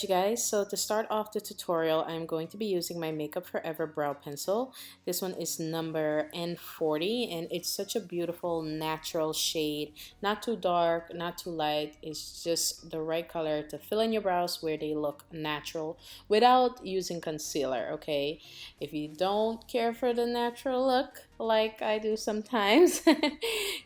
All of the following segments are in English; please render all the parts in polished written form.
Alright you guys, so to start off the tutorial, I'm going to be using my Makeup Forever brow pencil. This one is number N40 and it's such a beautiful natural shade. Not too dark, not too light. It's just the right color to fill in your brows where they look natural without using concealer, okay? If you don't care for the natural look, like I do sometimes,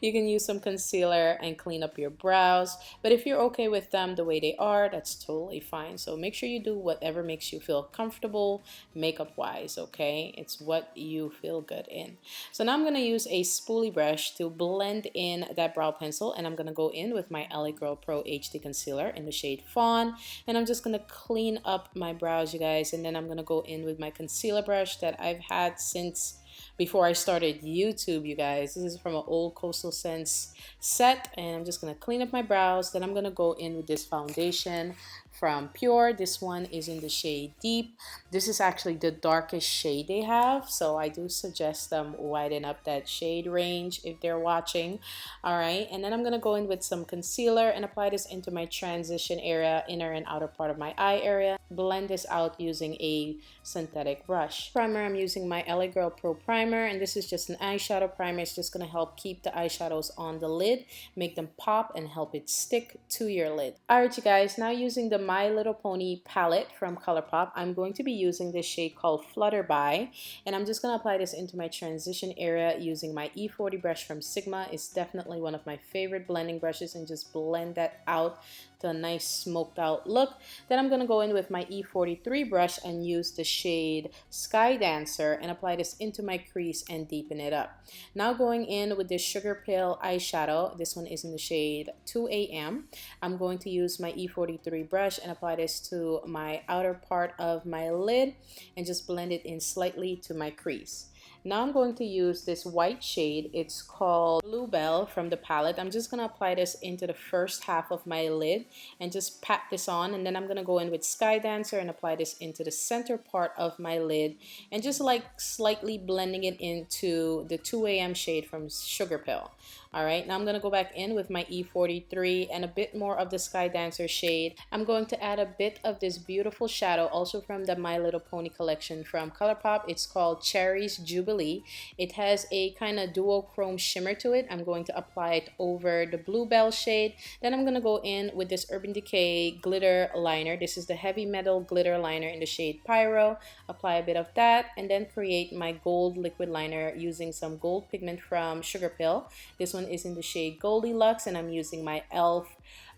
you can use some concealer and clean up your brows. But if you're okay with them the way they are, that's totally fine. So make sure you do whatever makes you feel comfortable makeup wise, okay? It's what you feel good in. So now I'm going to use a spoolie brush to blend in that brow pencil, and I'm going to go in with my LA Girl Pro HD concealer in the shade Fawn, and I'm just going to clean up my brows, you guys. And then I'm going to go in with my concealer brush that I've had since before I started YouTube, you guys. This is from an old Coastal Scents set, and I'm just gonna clean up my brows. Then I'm gonna go in with this foundation from Pure. This one is in the shade Deep. This is actually the darkest shade they have, so I do suggest them widen up that shade range if they're watching. All right, and then I'm gonna go in with some concealer and apply this into my transition area, inner and outer part of my eye area. Blend this out using a synthetic brush. Primer, I'm using my LA Girl Pro Primer, and this is just an eyeshadow primer. It's just gonna help keep the eyeshadows on the lid, make them pop, and help it stick to your lid. Alright you guys, now using the My Little Pony palette from Colourpop, I'm going to be using this shade called Flutterby, and I'm just gonna apply this into my transition area using my E40 brush from Sigma. It's definitely one of my favorite blending brushes, and just blend that out to a nice smoked out look. Then I'm gonna go in with my E43 brush and use the shade Sky Dancer and apply this into my crease and deepen it up. Now going in with this Sugar Pill eyeshadow. This one is in the shade 2 AM. I'm going to use my E43 brush and apply this to my outer part of my lid and just blend it in slightly to my crease. Now I'm going to use this white shade. It's called Bluebell from the palette. I'm just going to apply this into the first half of my lid and just pat this on. And then I'm going to go in with Sky Dancer and apply this into the center part of my lid and just like slightly blending it into the 2 AM shade from Sugar Pill. Alright, now I'm going to go back in with my E43 and a bit more of the Sky Dancer shade. I'm going to add a bit of this beautiful shadow, also from the My Little Pony collection from Colourpop. It's called Cherry's Jubilee. It has a kind of duochrome shimmer to it. I'm going to apply it over the Bluebell shade. Then I'm going to go in with this Urban Decay glitter liner. This is the heavy metal glitter liner in the shade Pyro. Apply a bit of that and then create my gold liquid liner using some gold pigment from Sugar Pill. This one is in the shade Goldilocks, and I'm using my e.l.f.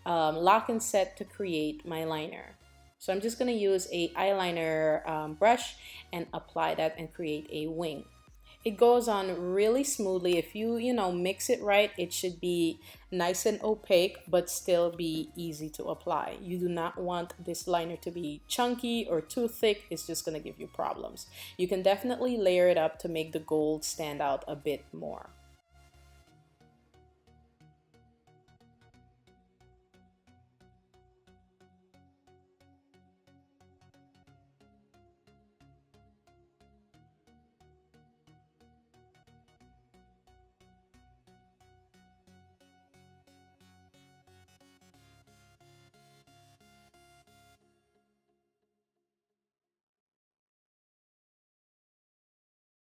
Lock and Set to create my liner. So I'm just going to use a eyeliner brush and apply that and create a wing. It goes on really smoothly. If you mix it right, it should be nice and opaque but still be easy to apply. You do not want this liner to be chunky or too thick. It's just going to give you problems. You can definitely layer it up to make the gold stand out a bit more.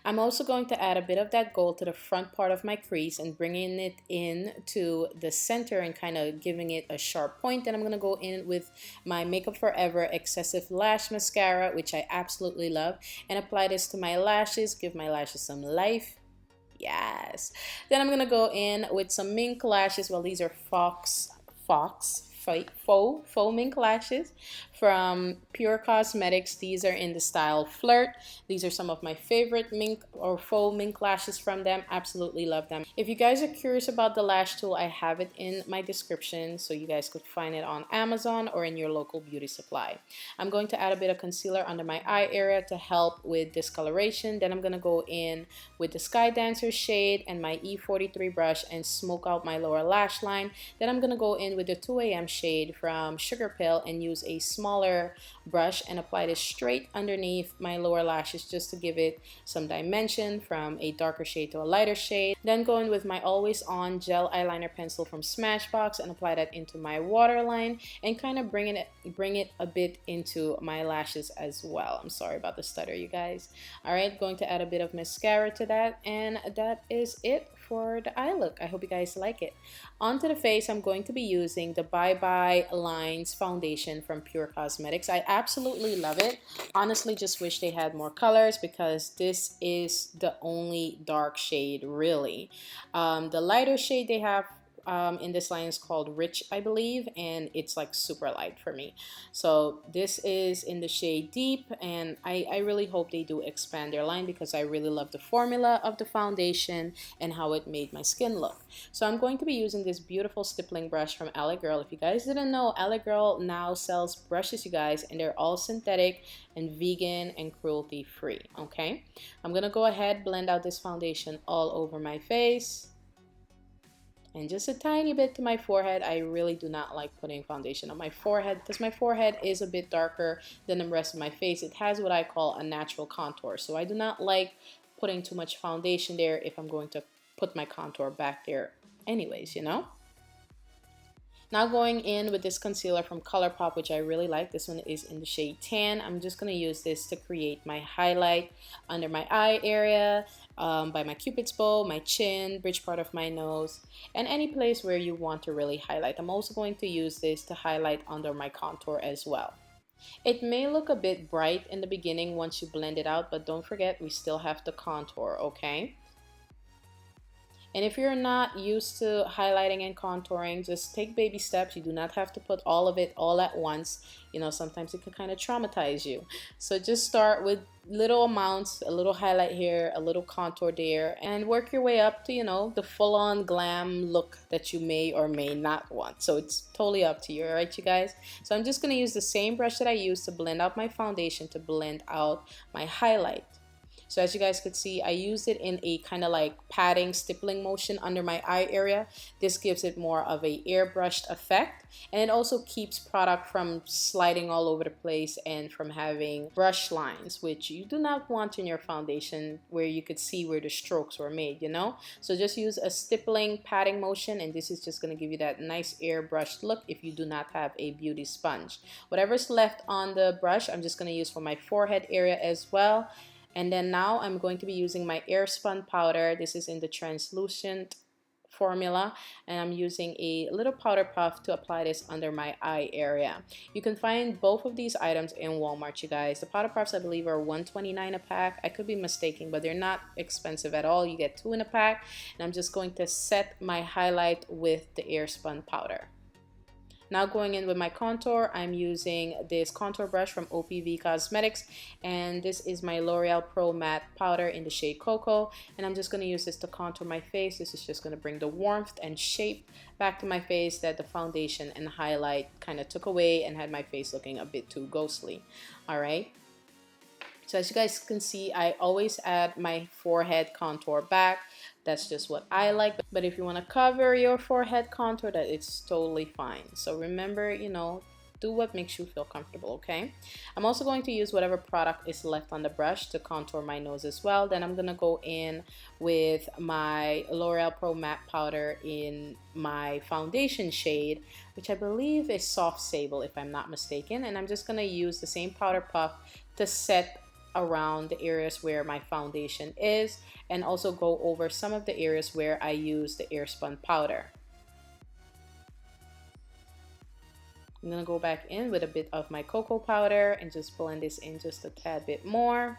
I'm also going to add a bit of that gold to the front part of my crease and bringing it in to the center and kind of giving it a sharp point. Then I'm going to go in with my Makeup Forever Excessive Lash Mascara, which I absolutely love, and apply this to my lashes, give my lashes some life. Yes. Then I'm going to go in with some Mink Lashes. Well, these are faux Mink Lashes from Pure Cosmetics. These are in the style Flirt. These are some of my favorite mink or faux mink lashes from them. Absolutely love them. If you guys are curious about the lash tool, I have it in my description, so you guys could find it on Amazon or in your local beauty supply. I'm going to add a bit of concealer under my eye area to help with discoloration. Then I'm going to go in with the Sky Dancer shade and my E43 brush and smoke out my lower lash line. Then I'm going to go in with the 2 AM shade from Sugar Pill and use a smaller brush and apply this straight underneath my lower lashes just to give it some dimension from a darker shade to a lighter shade. Then go in with my Always On gel eyeliner pencil from Smashbox and apply that into my waterline and kind of bring it a bit into my lashes as well. I'm sorry about the stutter, you guys. All right, going to add a bit of mascara to that, and that is it for the eye look. I hope you guys like it. Onto the face, I'm going to be using the Bye Bye Lines foundation from Pure Cosmetics. I absolutely love it. Honestly, just wish they had more colors because this is the only dark shade really. The lighter shade they have in this line is called Rich, I believe, and it's like super light for me. So this is in the shade Deep, and I really hope they do expand their line because I really love the formula of the foundation and how it made my skin look. So I'm going to be using this beautiful stippling brush from LA Girl. If you guys didn't know, LA Girl now sells brushes, you guys, and they're all synthetic and vegan and cruelty free. Okay, I'm gonna go ahead, blend out this foundation all over my face. And just a tiny bit to my forehead. I really do not like putting foundation on my forehead because my forehead is a bit darker than the rest of my face. It has what I call a natural contour. So I do not like putting too much foundation there if I'm going to put my contour back there anyways, you know? Now going in with this concealer from Colourpop, which I really like. This one is in the shade Tan. I'm just going to use this to create my highlight under my eye area, by my cupid's bow, my chin, bridge part of my nose, and any place where you want to really highlight. I'm also going to use this to highlight under my contour as well. It may look a bit bright in the beginning once you blend it out, but don't forget we still have to contour, okay? And if you're not used to highlighting and contouring, just take baby steps. You do not have to put all of it all at once. You know, sometimes it can kind of traumatize you. So just start with little amounts, a little highlight here, a little contour there, and work your way up to, you know, the full-on glam look that you may or may not want. So it's totally up to you, all right, you guys? So I'm just going to use the same brush that I used to blend out my foundation to blend out my highlight. So as you guys could see, I used it in a kind of like patting, stippling motion under my eye area. This gives it more of a airbrushed effect, and it also keeps product from sliding all over the place and from having brush lines, which you do not want in your foundation where you could see where the strokes were made, you know? So just use a stippling patting motion, and this is just going to give you that nice airbrushed look if you do not have a beauty sponge. Whatever's left on the brush, I'm just going to use for my forehead area as well. And then now I'm going to be using my air spun powder. This is in the translucent formula, and I'm using a little powder puff to apply this under my eye area. You can find both of these items in Walmart, you guys. The powder puffs I believe are $1.29 a pack. I could be mistaken, but they're not expensive at all. You get 2 in a pack, and I'm just going to set my highlight with the air spun powder. Now going in with my contour, I'm using this contour brush from OPV Cosmetics, and this is my L'Oreal Pro Matte Powder in the shade Cocoa, and I'm just going to use this to contour my face. This is just going to bring the warmth and shape back to my face that the foundation and highlight kind of took away and had my face looking a bit too ghostly. All right. So as you guys can see, I always add my forehead contour back. That's just what I like. But if you want to cover your forehead contour, that it's totally fine. So remember, you know, do what makes you feel comfortable, okay? I'm also going to use whatever product is left on the brush to contour my nose as well. Then I'm going to go in with my L'Oreal Pro Matte Powder in my foundation shade, which I believe is Soft Sable if I'm not mistaken. And I'm just going to use the same powder puff to set around the areas where my foundation is, and also go over some of the areas where I use the air spun powder. I'm gonna go back in with a bit of my cocoa powder and just blend this in just a tad bit more.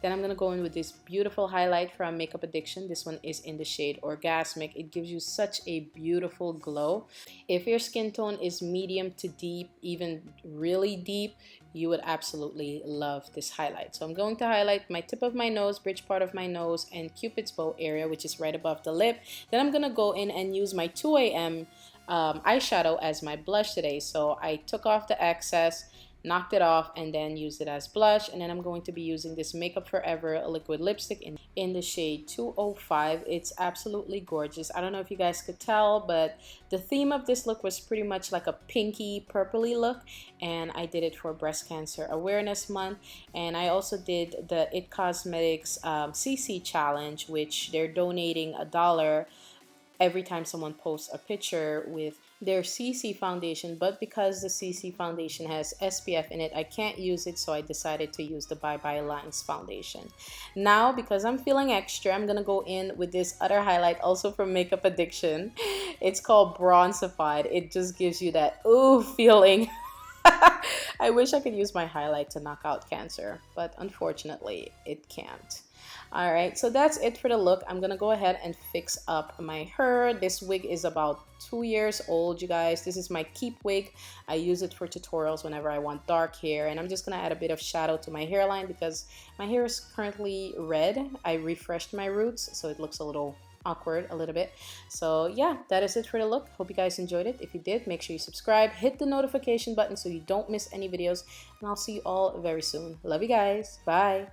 Then I'm going to go in with this beautiful highlight from Makeup Addiction. This one is in the shade Orgasmic. It gives you such a beautiful glow. If your skin tone is medium to deep, even really deep, you would absolutely love this highlight. So I'm going to highlight my tip of my nose, bridge part of my nose, and Cupid's bow area, which is right above the lip. Then I'm going to go in and use my 2 AM eyeshadow as my blush today. So I took off the excess, knocked it off, and then used it as blush. And then I'm going to be using this Makeup Forever liquid lipstick in the shade 205. It's absolutely gorgeous. I don't know if you guys could tell, but the theme of this look was pretty much like a pinky purpley look, and I did it for Breast Cancer Awareness Month. And I also did the It Cosmetics CC challenge, which they're donating $1 every time someone posts a picture with their CC foundation, but because the CC foundation has SPF in it, I can't use it, so I decided to use the Bye Bye Lines foundation. Now, because I'm feeling extra, I'm gonna go in with this other highlight, also from Makeup Addiction. It's called Bronzified. It just gives you that ooh feeling. I wish I could use my highlight to knock out cancer, but unfortunately, it can't. All right, so that's it for the look. I'm gonna go ahead and fix up my hair. This wig is about 2 years old, you guys. This is my keep wig. I use it for tutorials whenever I want dark hair, and I'm just gonna add a bit of shadow to my hairline because my hair is currently red. I refreshed my roots, so it looks a little awkward a little bit. So yeah, that is it for the look. Hope you guys enjoyed it. If you did, make sure you subscribe, hit the notification button so you don't miss any videos, and I'll see you all very soon. Love you guys. Bye.